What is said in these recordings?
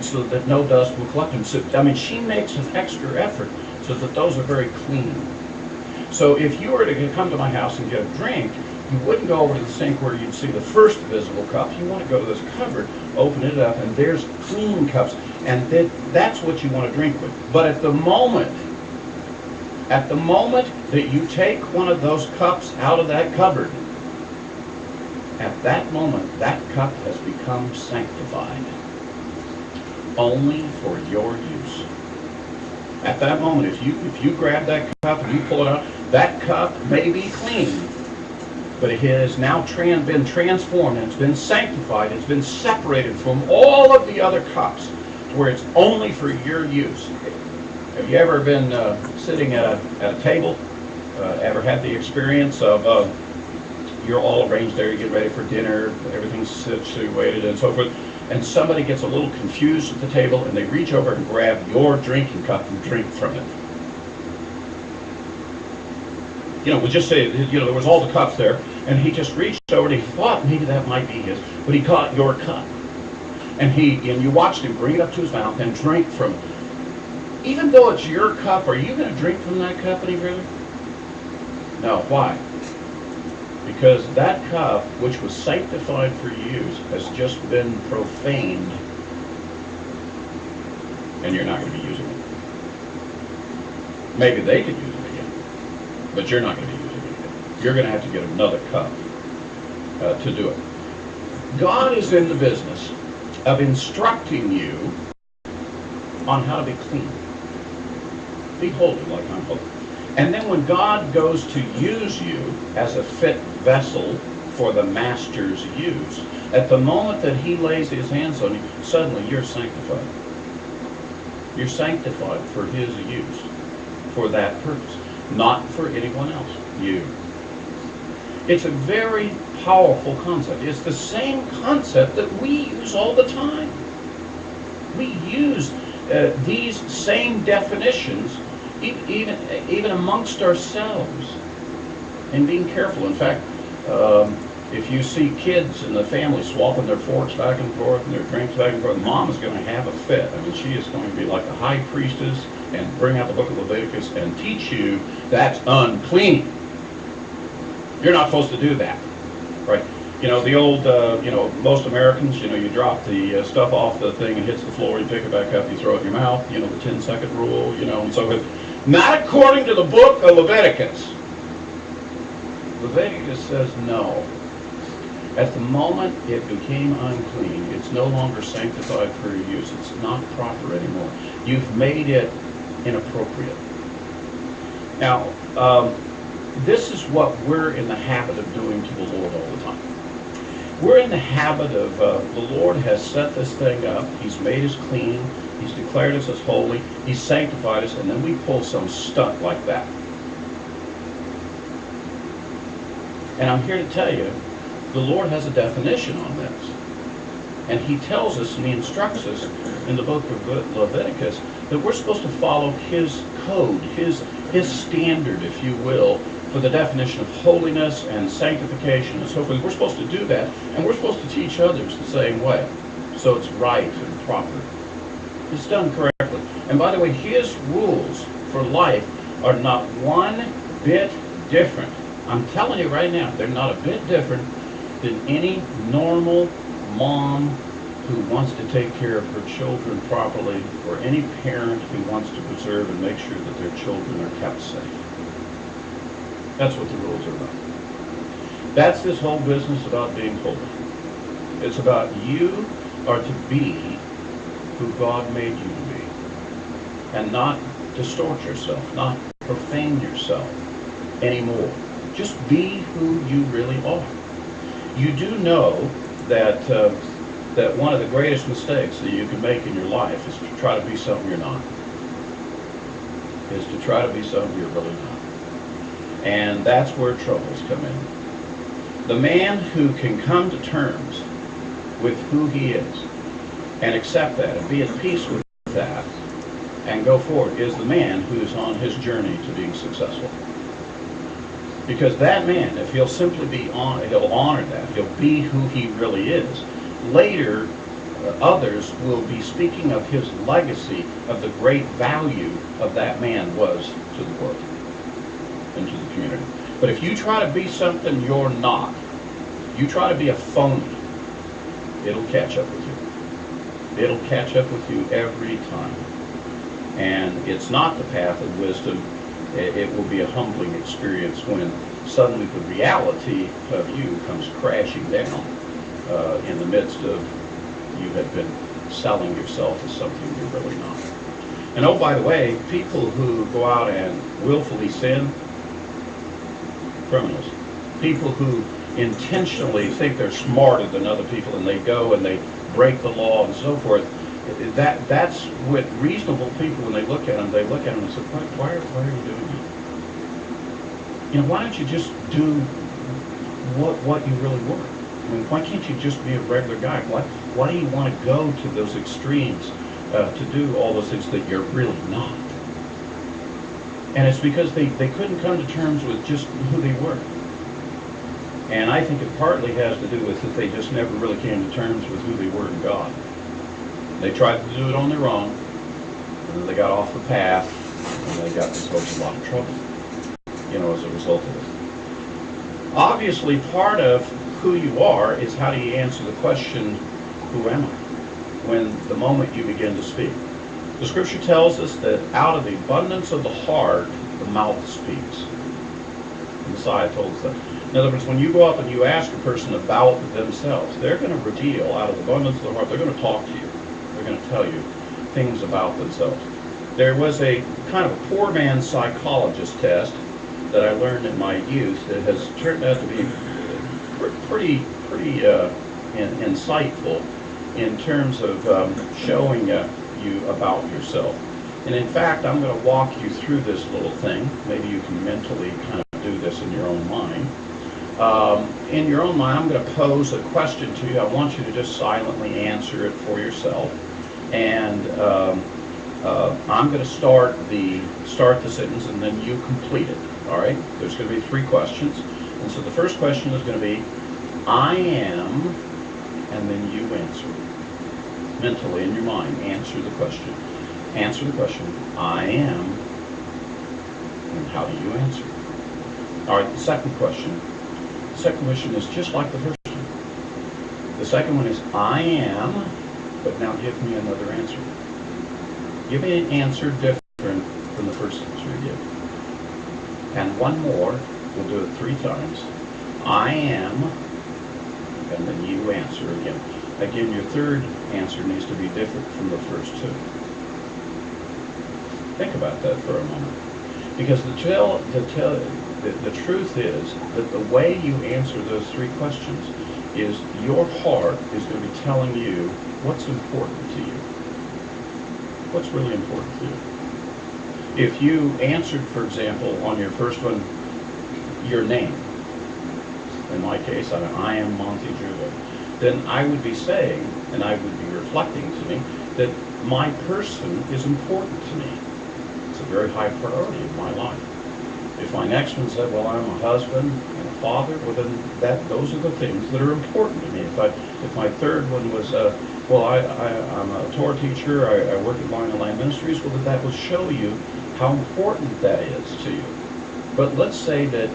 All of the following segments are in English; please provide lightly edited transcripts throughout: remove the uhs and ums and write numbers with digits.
so that no dust will collect them. So, I mean, she makes an extra effort so that those are very clean. So if you were to come to my house and get a drink, you wouldn't go over to the sink where you'd see the first visible cup. You want to go to this cupboard, open it up, and there's clean cups. And that's what you want to drink with. But at the moment that you take one of those cups out of that cupboard, at that moment, that cup has become sanctified only for your use. At that moment, if you grab that cup and you pull it out, that cup may be clean, but it has now been transformed, and it's been sanctified, it's been separated from all of the other cups to where it's only for your use. Have you ever been sitting at a table, ever had the experience of you're all arranged there, you get ready for dinner, everything's situated and so forth, and somebody gets a little confused at the table and they reach over and grab your drinking cup and drink from it. We'll just say, there was all the cups there, and he just reached over and he thought maybe that might be his, but he caught your cup. And you watched him bring it up to his mouth and drink from it. Even though it's your cup, are you going to drink from that cup any further? No. Why? Because that cup, which was sanctified for use, has just been profaned, and you're not going to be using it. Maybe they could use it again, but you're not going to be using it again. You're going to have to get another cup to do it. God is in the business of instructing you on how to be clean. Be holy like I'm holy. And then when God goes to use you as a fit vessel for the Master's use, at the moment that he lays his hands on you, suddenly you're sanctified. You're sanctified for his use, for that purpose, not for anyone else, you. It's a very powerful concept. It's the same concept that we use all the time. We use these same definitions even amongst ourselves, and being careful. In fact, if you see kids in the family swapping their forks back and forth and their drinks back and forth, mom is going to have a fit. I mean, she is going to be like the high priestess and bring out the book of Leviticus and teach you that's unclean. You're not supposed to do that, right? The old, most Americans, you drop the stuff off the thing and hits the floor, you pick it back up, you throw it in your mouth, the 10-second rule, and so forth. Not according to the book of Leviticus. Leviticus says no. At the moment it became unclean, it's no longer sanctified for your use. It's not proper anymore. You've made it inappropriate. Now, this is what we're in the habit of doing to the Lord all the time. We're in the habit of, the Lord has set this thing up, he's made us clean, he's declared us as holy, he's sanctified us, and then we pull some stunt like that. And I'm here to tell you, the Lord has a definition on this. And he tells us and he instructs us in the book of Leviticus that we're supposed to follow his code, his standard, if you will, for the definition of holiness and sanctification and so forth. We're supposed to do that, and we're supposed to teach others the same way. So it's right and proper. It's done correctly. And by the way, his rules for life are not one bit different. I'm telling you right now, they're not a bit different than any normal mom who wants to take care of her children properly, or any parent who wants to preserve and make sure that their children are kept safe. That's what the rules are about. That's this whole business about being holy. It's about you are to be who God made you to be, and not distort yourself, not profane yourself anymore. Just be who you really are. You do know that that one of the greatest mistakes that you can make in your life is to try to be something you're not. Is to try to be something you're really not. And that's where troubles come in. The man who can come to terms with who he is and accept that and be at peace with that and go forward is the man who is on his journey to being successful. Because that man, if he'll simply be he'll honor that, he'll be who he really is. Later, others will be speaking of his legacy, of the great value of that man was to the world and to the community. But if you try to be something you're not, you try to be a phony, it'll catch up with you. It'll catch up with you every time. And it's not the path of wisdom. It will be a humbling experience when suddenly the reality of you comes crashing down in the midst of you have been selling yourself as something you're really not. And oh, by the way, people who go out and willfully sin, criminals. People who intentionally think they're smarter than other people and they go and they break the law and so forth, that's what reasonable people, when they look at them and say, why are you doing that? You know, why don't you just do what you really were? I mean, why can't you just be a regular guy? Why do you want to go to those extremes to do all those things that you're really not? And it's because they couldn't come to terms with just who they were. And I think it partly has to do with that they just never really came to terms with who they were in God. They tried to do it on their own, and then they got off the path, and they got themselves in a lot of trouble, you know, as a result of it. Obviously, part of who you are is how do you answer the question, who am I, when the moment you begin to speak. The scripture tells us that out of the abundance of the heart, the mouth speaks. The Messiah told us that. In other words, when you go up and you ask a person about themselves, they're going to reveal out of the abundance of the heart, they're going to talk to you. They're going to tell you things about themselves. There was a kind of a poor man's psychologist test that I learned in my youth that has turned out to be pretty insightful in terms of showing you about yourself. And in fact, I'm going to walk you through this little thing. Maybe you can mentally kind of do this in your own mind. In your own mind, I'm going to pose a question to you. I want you to just silently answer it for yourself. And I'm going to start the sentence, and then you complete it. All right? There's going to be 3 questions. And so the first question is going to be, I am, and then you answer. Mentally, in your mind, answer the question. Answer the question, I am, and how do you answer? All right, the second question. The second question is just like the first one. The second one is, I am, but now give me another answer. Give me an answer different from the first answer you give. And one more, we'll do it 3 times. I am, and then you answer again. Again, your third answer needs to be different from the first 2. Think about that for a moment. Because the truth is that the way you answer those 3 questions is your heart is going to be telling you what's important to you. What's really important to you. If you answered, for example, on your first one, your name, in my case, I am Monte Judah, then I would be saying, and I would be reflecting to me, that my person is important to me. It's a very high priority in my life. If my next one said, well, I'm a husband and a father, well, then those are the things that are important to me. If my third one was, well, I'm a Torah teacher, I work at Line and Land Ministries, well, that will show you how important that is to you. But let's say that,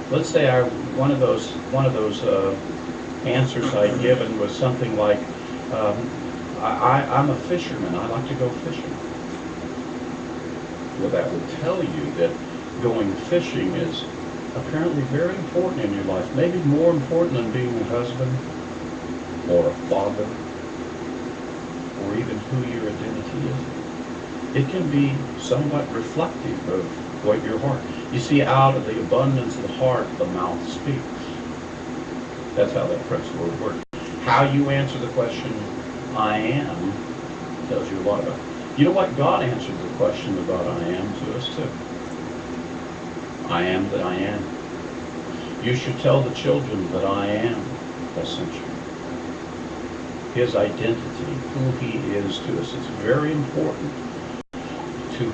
one of those answers I'd given was something like, I'm a fisherman, I like to go fishing. Well, that would tell you that going fishing is apparently very important in your life, maybe more important than being a husband or a father or even who your identity is. It can be somewhat reflective of what your heart. You see, out of the abundance of the heart, the mouth speaks. That's how that principle works. How you answer the question, I am, tells you a lot about it. You know what? God answered the question about I am to us too. I am that I am. You should tell the children that I am essential. His identity, who he is to us, is very important to